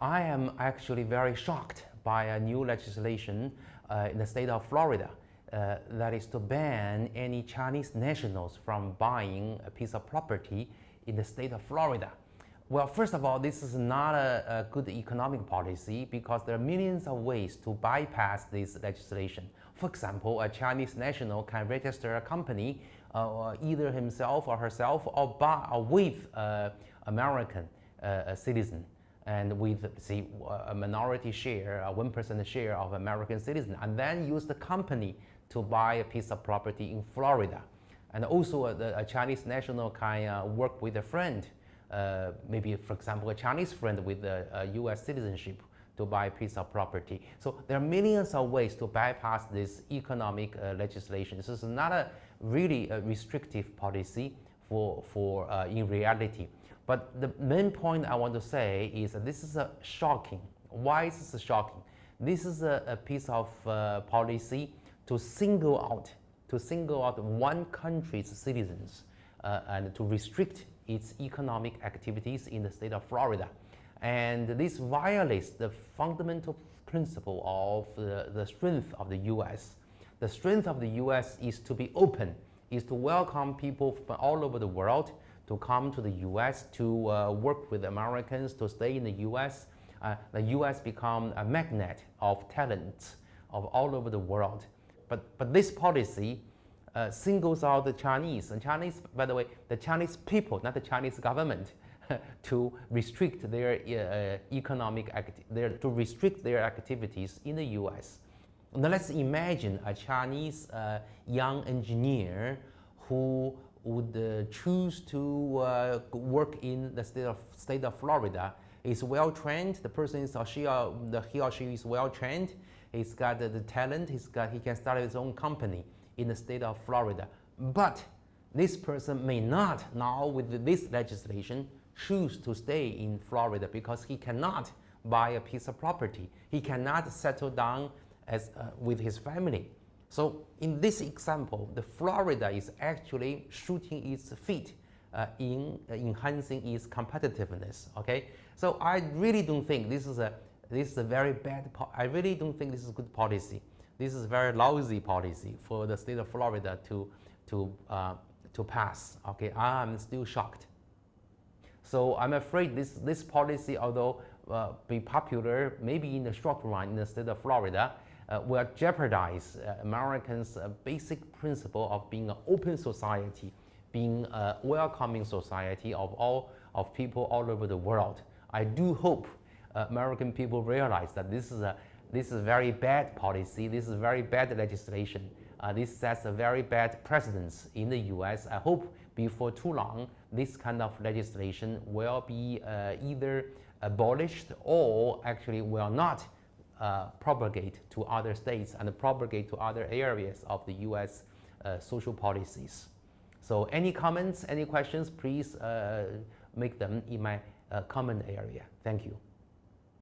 I am actually very shocked by a new legislation in the state of Florida that is to ban any Chinese nationals from buying a piece of property in the state of Florida. Well, first of all, this is not a good economic policy because there are millions of ways to bypass this legislation. For example, a Chinese national can register a company, either himself or herself, or with American citizen, and with, say, a minority share, a 1% share of American citizen, and then use the company to buy a piece of property in Florida. And also a Chinese national can work with a friend, maybe, for example, a Chinese friend with a US citizenship to buy a piece of property. So there are millions of ways to bypass this economic legislation. This is not a really restrictive policy in reality. But the main point I want to say is that this is shocking. Why is this shocking? This is a piece of policy to single out one country's citizens and to restrict its economic activities in the state of Florida. And this violates the fundamental principle of the strength of the US. The strength of the US is to be open, is to welcome people from all over the world to come to the US, to work with Americans, to stay in the US. The US become a magnet of talents of all over the world. But this policy singles out the Chinese, and Chinese, by the way, the Chinese people, not the Chinese government, to restrict their to restrict their activities in the U.S. Now let's imagine a Chinese young engineer who would choose to work in the state of Florida. Is well trained. The person is he or she is well trained. He's got the talent. He can start his own company in the state of Florida. But this person may not now, with this legislation, choose to stay in Florida because he cannot buy a piece of property. He cannot settle down with his family. So in this example, the Florida is actually shooting its feet in enhancing its competitiveness. Okay, so I really don't think this is a very bad. I really don't think this is good policy. This is a very lousy policy for the state of Florida to pass. Okay, I'm still shocked. So I'm afraid this policy, although be popular maybe in the short run in the state of Florida, will jeopardize Americans' basic principle of being an open society, being a welcoming society of people all over the world. I do hope American people realize that this is a very bad policy. This is very bad legislation. This sets a very bad precedence in the U.S. I hope before too long, this kind of legislation will be either abolished or actually will not propagate to other states and propagate to other areas of the U.S. Social policies. So any comments, any questions, please make them in my comment area. Thank you.